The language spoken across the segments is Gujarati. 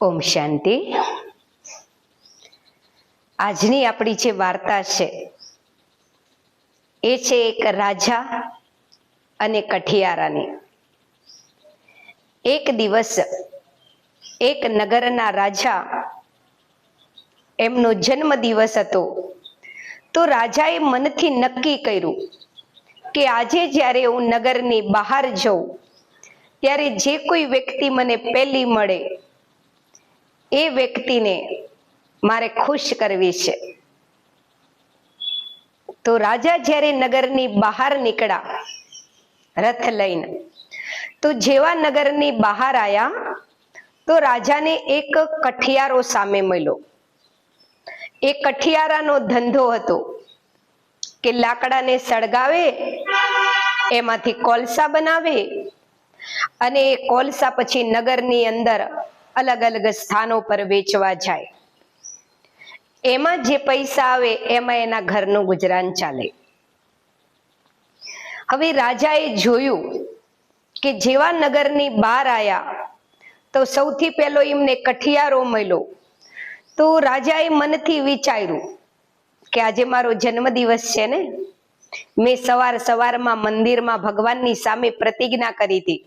ઓમ શાંતિ। આજની આપણી જે વાર્તા છે એ છે એક રાજા અને કઠિયારાની। એક દિવસ એક નગરના રાજા, એમનો જન્મ દિવસ હતો, તો રાજાએ મનથી નક્કી કર્યું કે આજે જ્યારે હું નગરની બહાર જઉં ત્યારે જે કોઈ વ્યક્તિ મને પહેલી મળે એ વ્યક્તિને મારે ખુશ કરવી છે। તો રાજા જ્યારે નગરની બહાર નીકળ્યા રથ લઈને, તો જેવા નગરની બહાર આવ્યા તો રાજાને એક કઠિયારો સામે મળ્યો। એ કઠિયારાનો ધંધો હતો કે લાકડાને સળગાવે, એમાંથી કોલસા બનાવે અને એ કોલસા પછી નગરની અંદર અલગ અલગ સ્થાનો પર વેચવા જાય। એમાં જે પૈસા આવે એમાં એના ઘરનું ગુજરાન ચાલે। હવે રાજાએ જોયું કે જેવા નગરની બહાર આવ્યા તો સૌથી પહેલો એમને કઠિયારો મળ્યો। તો રાજાએ મનથી વિચાર્યું કે આજે મારો જન્મદિવસ છે ને, મેં સવારમાં મંદિરમાં ભગવાનની સામે પ્રતિજ્ઞા કરી હતી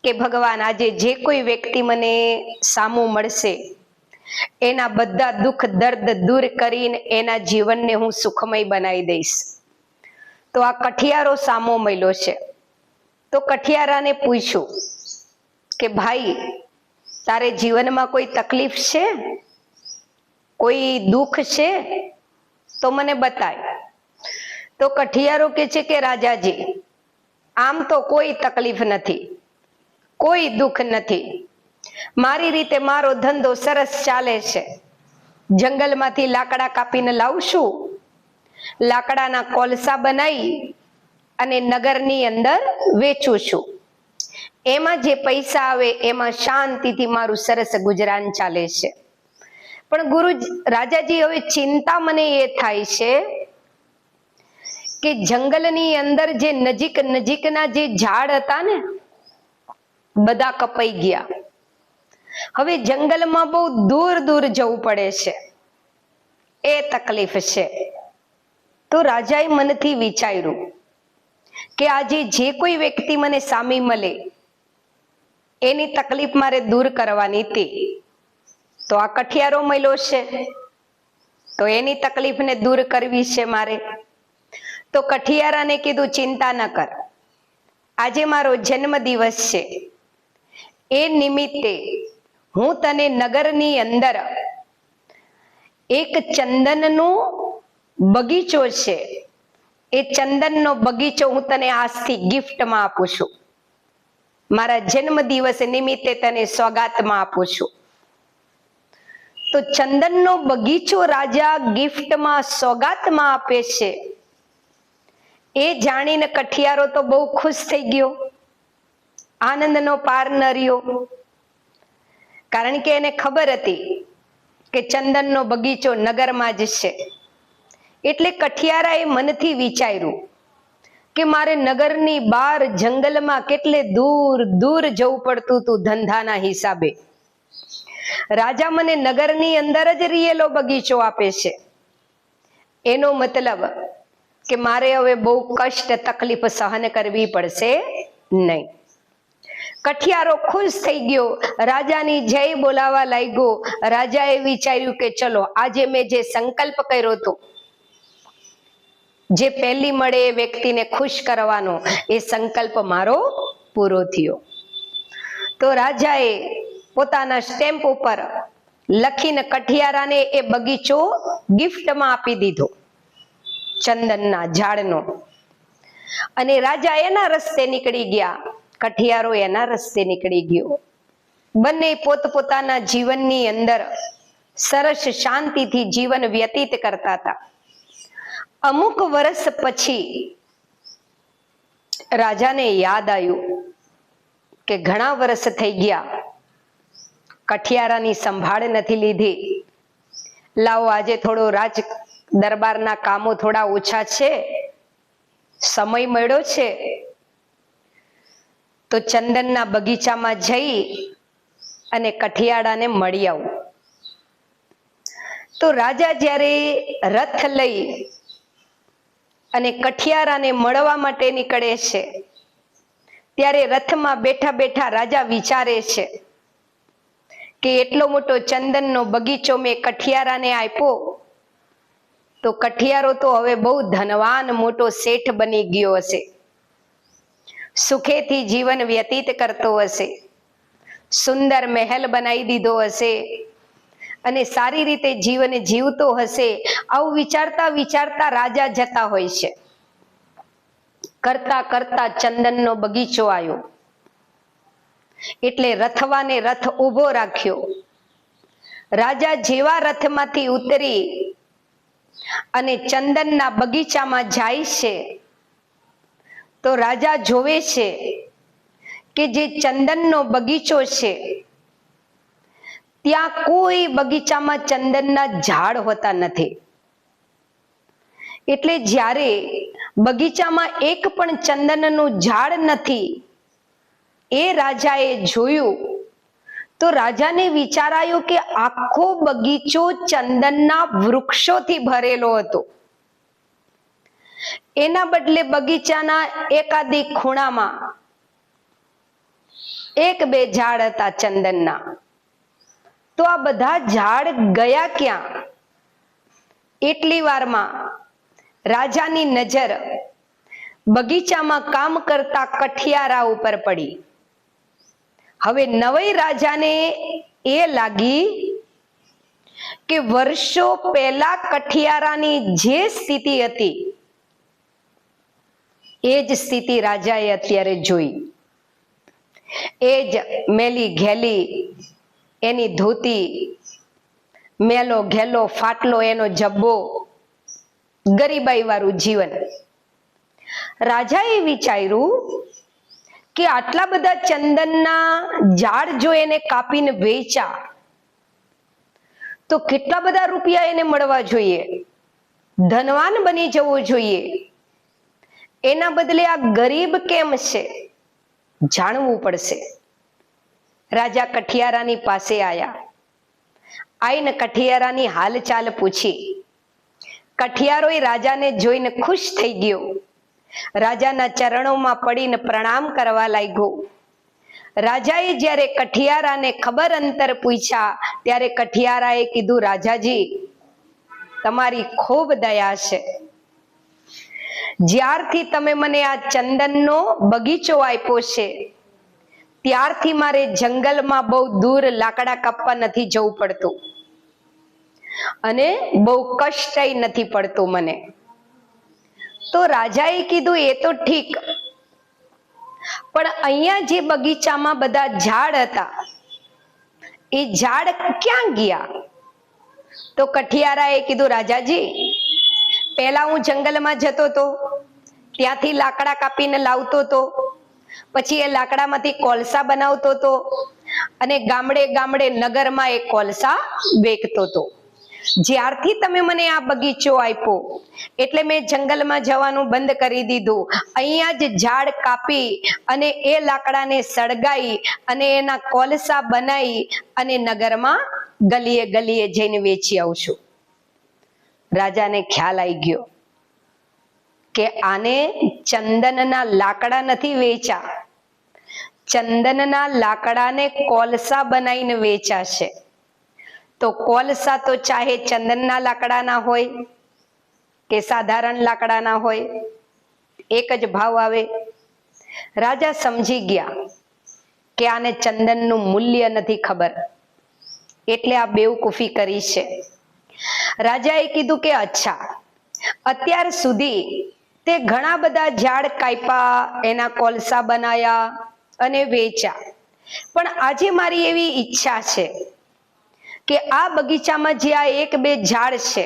કે ભગવાન આજે જે કોઈ વ્યક્તિ મને સામું મળશે એના બધા દુઃખ દર્દ દૂર કરીને એના જીવનને હું સુખમય બનાવી દઈશ। તો આ કઠિયારો સામો મળ્યો છે। તો કઠિયારાને પૂછ્યું કે ભાઈ, તારે જીવનમાં કોઈ તકલીફ છે, કોઈ દુઃખ છે તો મને બતાય। તો કઠિયારો કહે છે કે રાજાજી, આમ તો કોઈ તકલીફ નથી, કોઈ દુઃખ નથી, મારી રીતે મારો ધંધો સરસ ચાલે છે। જંગલમાંથી લાકડા કાપીને લાવશું, લાકડાના કોલસા બનાવી અને નગરની અંદર વેચું છું, એમાં જે પૈસા આવે એમાં શાંતિથી મારું સરસ ગુજરાન ચાલે છે। પણ ગુરુ રાજાજી, હવે ચિંતા મને એ થાય છે કે જંગલની અંદર જે નજીકના જે ઝાડ હતા ને બધા કપાઈ ગયા। હવે જંગલમાં બહુ દૂર દૂર જવું પડે છે, એ તકલીફ છે। તો રાજાએ મનથી વિચાર્યું કે આજે જે કોઈ વ્યક્તિ મને સામી મળે એની તકલીફ મારે દૂર કરવાની હતી। તો આ કઠિયારો મળ્યો છે તો એની તકલીફને દૂર કરવી છે મારે। તો કઠિયારાને કીધું, ચિંતા ન કર, આજે મારો જન્મ દિવસ છે, એ નિમિત્તે હું તને નગરની અંદર એક ચંદનનો બગીચો છે, એ ચંદનનો બગીચો હું તને આજથી ગિફ્ટમાં આપું છું, મારા જન્મ દિવસ નિમિત્તે તને સોગાતમાં આપું છું। તો ચંદનનો બગીચો રાજા ગિફ્ટમાં સોગાતમાં આપે છે, એ જાણીને કઠિયારો તો બહુ ખુશ થઈ ગયો, આનંદનો પાર ન રહ્યો, કારણ કે એને ખબર હતી કે ચંદનનો બગીચો નગરમાં જ છે। એટલે કઠિયારાએ મનથી વિચાર્યું કે મારે નગરની બહાર જંગલમાં કેટલે દૂર દૂર જવું પડતું હતું ધંધાના હિસાબે, રાજા મને નગરની અંદર જ રિયેલો બગીચો આપે છે, એનો મતલબ કે મારે હવે બહુ કષ્ટ તકલીફ સહન કરવી પડશે નહીં। કઠિયારો ખુશ થઈ ગયો, રાજાની જય બોલાવા લાગ્યો। રાજાએ વિચાર્યું કે ચલો, આજે મેં જે સંકલ્પ કર્યો હતો, જે પહેલી મળે એ વ્યક્તિને ખુશ કરવાનો, એ સંકલ્પ મારો પૂરો થયો। તો રાજાએ પોતાના સ્ટેમ્પ ઉપર લખીને કઠિયારાને એ બગીચો ગિફ્ટમાં આપી દીધો, ચંદનના ઝાડનો, અને રાજા એના રસ્તે નીકળી ગયા, કઠિયારો એના રસ્તે નીકળી ગયો। બંને પોતપોતાના જીવનની અંદર સરસ શાંતિથી જીવન વ્યતીત કરતા હતા। અમુક વર્ષ પછી રાજાને યાદ આવ્યું કે ઘણા વર્ષ થઈ ગયા, કઠિયારાની સંભાળ નથી લીધી, લાવો આજે થોડો રાજ દરબારના કામો થોડા ઓછા છે, સમય મળ્યો છે તો ચંદનના બગીચામાં જઈ અને કઠિયારાને મળી આવું. તો રાજા જ્યારે રથ લઈ અને કઠિયારાને મળવા માટે નીકળે છે, ત્યારે રથમાં બેઠા બેઠા રાજા વિચારે છે કે એટલો મોટો ચંદનનો બગીચો મેં કઠિયારાને આપ્યો, તો કઠિયારો તો હવે બહુ ધનવાન મોટો શેઠ બની ગયો હશે, સુખેથી જીવન વ્યતીત કરતો હશે, સુંદર મહેલ બનાવી દીધો હશે અને સારી રીતે જીવન જીવતો હશે. આવું વિચારતા વિચારતા રાજા જતા હોય છે. કરતા કરતા ચંદનનો બગીચો આવ્યો એટલે રથવાને રથ ઊભો રાખ્યો. રાજા જેવા રથમાંથી ઉતરી અને ચંદનના બગીચામાં જાય છે, તો રાજા જોવે છે કે જે ચંદનનો બગીચો છે ત્યાં કોઈ બગીચામાં ચંદનના ઝાડ હોતા નથી. એટલે જ્યારે બગીચામાં એક પણ ચંદનનું ઝાડ નથી એ રાજાએ જોયું, તો રાજાને વિચારાયું કે આખો બગીચો ચંદનના વૃક્ષોથી ભરેલો હતો. એના બદલે બગીચાના એકાદી ખૂણામાં એક બે ઝાડ હતા ચંદનના. તો આ બધા ઝાડ ગયા ક્યાં? એટલી વારમાં રાજાની નજર બગીચામાં કામ કરતા કઠિયારા ઉપર પડી. હવે નવાઈ રાજાને એ લાગી કે વર્ષો પહેલા કઠિયારાની જે સ્થિતિ હતી એ જ સ્થિતિ રાજાએ અત્યારે જોઈ. એ જ મેલી ઘેલી એની ધોતી, મેલો ઘેલો ફાટલો એનો જબ્બો, ગરીબાઈ વાળું જીવન. રાજાએ વિચાર્યું કે આટલા બધા ચંદનના ઝાડ જો એને કાપીને વેચ્યા તો કેટલા બધા રૂપિયા એને મળવા જોઈએ, ધનવાન બની જવું જોઈએ. એના બદલે આ ગરીબ કેમ છે જાણવું પડશે. રાજા કઠિયારાની પાસે આવ્યા. આઈને કઠિયારાની હાલચાલ પૂછી. કઠિયારોય રાજાને જોઈને ખુશ થઈ ગયો. રાજાના ચરણોમાં પડીને પ્રણામ કરવા લાગ્યો. રાજાએ જ્યારે કઠિયારાને ખબર અંતર પૂછ્યા ત્યારે કઠિયારાએ કીધું, રાજાજી તમારી ખૂબ દયા છે. જ્યારથી તમે મને આ ચંદનનો બગીચો આપ્યો છે ત્યારથી મારે જંગલમાં બહુ દૂર લાકડા કાપવા નથી જવું પડતું અને બહુ કષ્ટય નથી પડતું મને. તો રાજાએ કીધું, એ તો ઠીક, પણ અહીંયા જે બગીચામાં બધા ઝાડ હતા એ ઝાડ ક્યાં ગયા? તો કઠિયારાએ કીધું, રાજાજી પહેલા હું જંગલમાં જતો હતો, ત્યાંથી લાકડા કાપીને લાવતો હતો, પછી એ લાકડામાંથી કોલસા બનાવતો હતો અને ગામડે ગામડે નગરમાં એ કોલસા વેચતો હતો. જ્યારથી તમે મને આ બગીચો આપ્યો એટલે મેં જંગલમાં જવાનું બંધ કરી દીધું. અહીંયા જ ઝાડ કાપી અને એ લાકડાને સળગાઈ અને એના કોલસા બનાવી અને નગરમાં ગલીએ ગલીએ જઈને વેચી આવું છું. રાજાને ખ્યાલ આવી ગયો કે આને ચંદનના લાકડા નથી વેચ્યા, ચંદનના લાકડાને કોલસા બનાવીને વેચાશે. તો કોલસા તો ચાહે ચંદનના લાકડાના હોય કે સાધારણ લાકડાના હોય, એક જ ભાવ આવે. રાજા સમજી ગયા કે આને ચંદનનું મૂલ્ય નથી ખબર, એટલે આ બેવકૂફી કરી છે. રાજાએ કીધું કે અચ્છા, અત્યાર સુધી તે ઘણા બધા ઝાડ કાપ્યા, એના કોલસા બનાયા અને વેચ્યા, પણ આજે મારી એવી ઈચ્છા છે કે આ બગીચામાં જે આ એક બે ઝાડ છે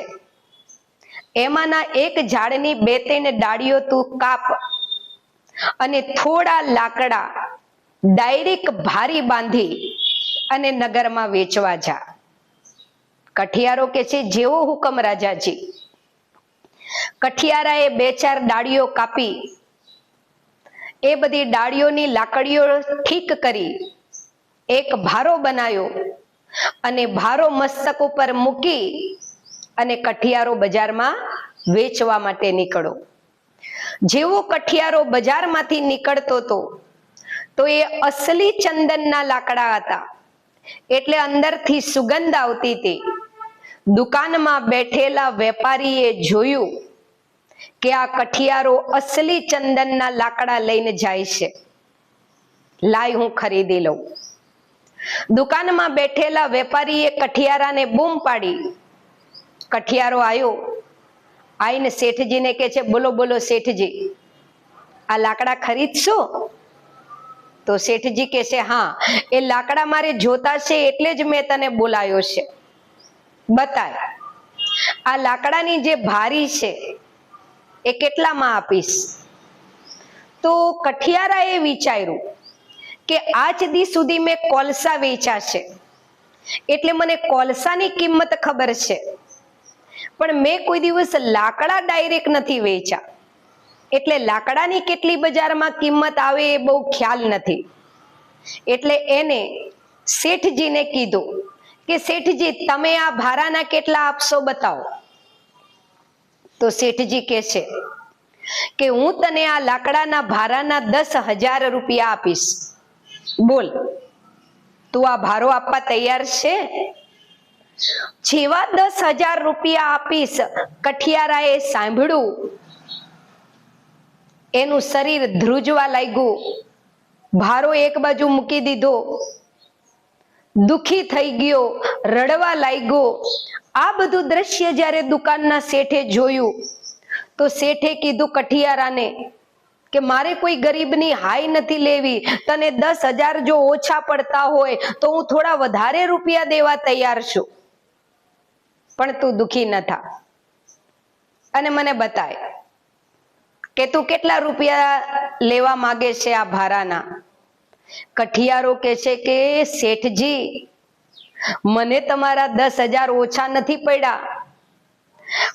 એમાંના એક ઝાડની બે ત્રણ ડાળીઓ તું કાપ અને થોડા લાકડા ડાયરેક્ટ ભારી બાંધી અને નગરમાં વેચવા જા. કઠિયારો કે છે, જેવો હુકમ રાજાજી. કઠિયારાએ બે ચાર ડાળીઓ કાપી, એ બધી ડાળીઓની લાકડીઓ ઠીક કરી એક ભારો બનાવ્યો અને ભારો મસ્તક ઉપર મૂકી અને કઠિયારો બજારમાં વેચવા માટે નીકળો. જેવો કઠિયારો બજારમાંથી નીકળતો હતો તો એ અસલી ચંદનના લાકડા હતા, એટલે અંદરથી સુગંધ આવતી હતી. દુકાનમાં બેઠેલા વેપારીએ જોયું કે આ કઠિયારો અસલી ચંદનના લાકડા લઈને જાય છે, લાય હું ખરીદી લઉં. દુકાનમાં બેઠેલા વેપારીએ કઠિયારાને બૂમ પાડી. કઠિયારો આવ્યો, આઈને શેઠજીને કહે છે, બોલો બોલો શેઠજી, આ લાકડા ખરીદશો? તો શેઠજી કહે છે, હા, એ લાકડા મારે જોતા છે એટલે જ મેં તને બોલાયો છે. બતાય, આ લાકડાની જે ભારી છે એ કેટલામાં આપીશ? તો કઠિયારાએ વિચાર્યું કે આજ દી સુધી મેં કોલસા વેચ્યા છે એટલે મને કોલસાની કિંમત ખબર છે, પણ મેં કોઈ દિવસ લાકડા ડાયરેક્ટ નથી વેચ્યા, એટલે લાકડાની કેટલી બજારમાં કિંમત આવે એ બહુ ખ્યાલ નથી. એટલે એને શેઠજીને કીધું કે શેઠજી, તમે આ ભારાના કેટલા આપશો બતાવો. તો શેઠજી કહે છે કે હું તને આ લાકડાના ભારાના 10,000 રૂપિયા આપીશ. બોલ, તું આ ભારો આપવા તૈયાર છે? જેવા 10,000 રૂપિયા આપીશ, કઠિયારાએ સાંભળ્યું, એનું શરીર ધ્રુજવા લાગ્યું, ભારો એક બાજુ મૂકી દીધો, દુખી થઈ ગયો, રડવા લાગ્યો. આ બધું દ્રશ્ય જ્યારે દુકાનના શેઠે જોયું તો શેઠે કીધું કઠિયારાને કે મારે કોઈ ગરીબની હાય નથી લેવી, તને 10,000 જો ઓછા પડતા હોય તો હું થોડા વધારે રૂપિયા દેવા તૈયાર છું, પણ તું દુખી ન થા અને મને બતાય કે તું કેટલા રૂપિયા લેવા માંગે છે આ ભારાના. કઠિયારો કહે છે કે શેઠજી, મને તમારા 10,000 ઓછા નથી પડ્યા,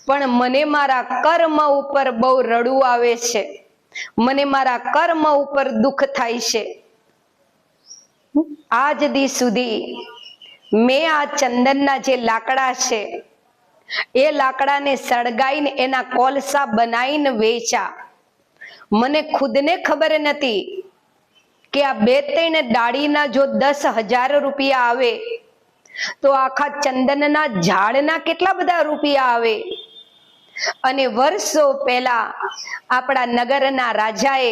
પણ મને મારા કર્મ ઉપર બહુ રડવું આવે છે, મને મારા કર્મ ઉપર દુઃખ થાય છે. આજ દી સુધી મેં આ ચંદનના જે લાકડા છે એ લાકડાને સળગાઈને એના કોલસા બનાવીને વેચ્યા. મને ખુદને ખબર નથી કે આ 2-3 ડાળીના જો 10,000 રૂપિયા આવે તો આખા ચંદનના ઝાડના કેટલા બધા રૂપિયા આવે. અને વર્ષો પહેલા આપણા નગરના રાજાએ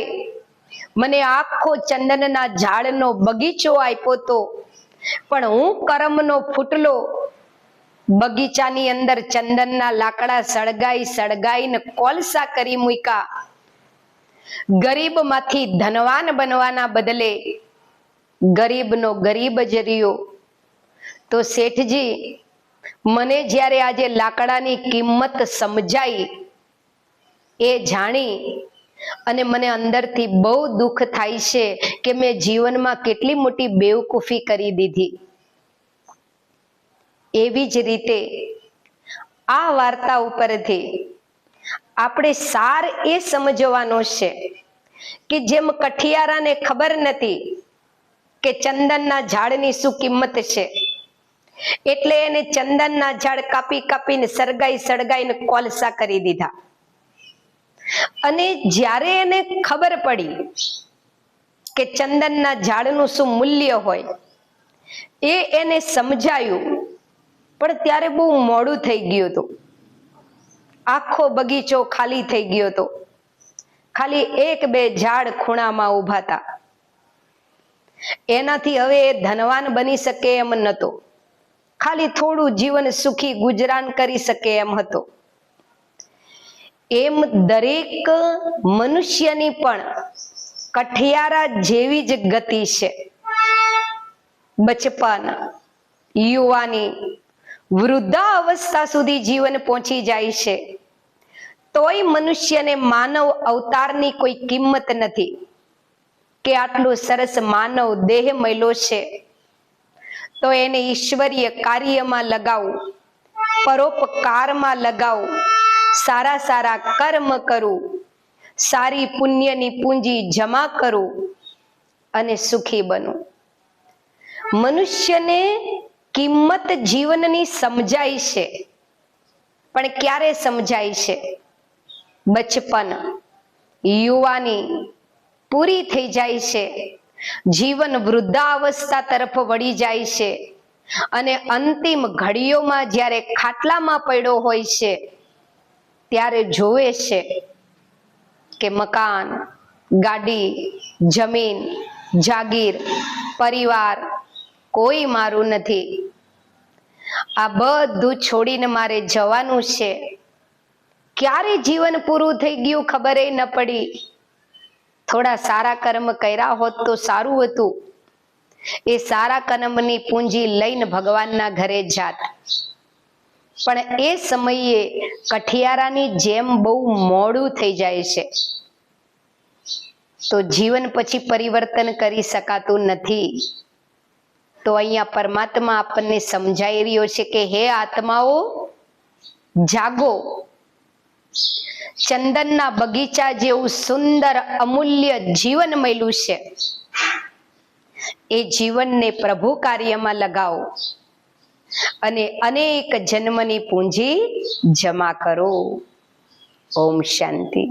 મને આખો ચંદનના ઝાડનો બગીચો આપ્યો હતો, પણ હું કર્મનો ફૂટલો બગીચાની અંદર ચંદનના લાકડા સળગાઈને કોલસા કરી મૂક્યા. ગરીબમાંથી ધનવાન બનવાના બદલે ગરીબનો ગરીબ જ રહ્યો. તો શેઠજી, મને જ્યારે આજે લાકડાની કિંમત સમજાઈ, એ જાણી અને મને અંદરથી બહુ દુઃખ થાય છે કે મેં જીવનમાં કેટલી મોટી બેવકૂફી કરી દીધી. એવી જ રીતે આ વાર્તા ઉપરથી આપણે સાર એ સમજવાનો છે કે જેમ કઠિયારાને ખબર નથી કે ચંદનના ઝાડની શું કિંમત છે, એટલે એને ચંદનના ઝાડ કાપીને સળગાઈને કોલસા કરી દીધા. અને જ્યારે એને ખબર પડી કે ચંદનના ઝાડનું શું મૂલ્ય હોય, એને સમજાયું, પણ ત્યારે બહુ મોડું થઈ ગયું હતું. આખો બગીચો ખાલી થઈ ગયો હતો, ખાલી 1-2 ઝાડ ખૂણામાં ઉભા હતા. એનાથી હવે એ ધનવાન બની શકે એમ નતો, ખાલી થોડું જીવન સુખી ગુજરાન કરી શકે એમ હતો. એમ દરેક મનુષ્યની પણ કઠિયારા જેવી જ ગતિ છે. બચપન, યુવાની, વૃદ્ધા અવસ્થા સુધી જીવન પહોંચી જાય છે, તોય મનુષ્યને માનવ અવતારની કોઈ કિંમત નથી કે આટલું સરસ માનવ દેહ મળ્યો છે તો એને ઈશ્વરીય કાર્યમાં લગાવું, પરોપકારમાં લગાવું, સારા કર્મ કરું, સારી પુણ્યની પૂંજી જમા કરું અને સુખી બનું. મનુષ્યને કિંમત જીવનની સમજાય છે, પણ ક્યારે સમજાય છે? બચપન, યુવાની પૂરી થઈ જાય છે, જીવન વૃદ્ધાવસ્થા તરફ વળી જાય છે, અને અંતિમ ઘડીઓમાં જ્યારે ખાટલામાં પડ્યો હોય છે ત્યારે જોવે છે કે મકાન, ગાડી, જમીન, જાગીર, પરિવાર કોઈ મારું નથી. આ બધું છોડીને મારે જવાનું છે. ક્યારે જીવન પૂરું થઈ ગયું ખબર ન પડી. થોડા સારા કર્મ કર્યા હોત તો સારું હતું. એ સારા કર્મની પૂંજી લઈને ભગવાનના ઘરે જાત. પણ એ સમયે કઠિયારાની જેમ બહુ મોડું થઈ જાય છે. તો જીવન પછી પરિવર્તન કરી શકાતું નથી. તો અહીંયા પરમાત્મા આપણને સમજાઈ રહ્યો છે કે હે આત્માઓ, જાગો. ચંદનના બગીચા જેવું સુંદર અમૂલ્ય જીવન મળ્યું છે. એ જીવનને પ્રભુ કાર્યમાં લગાવો અને અનેક જન્મની પૂંજી જમા કરો. ઓમ શાંતિ.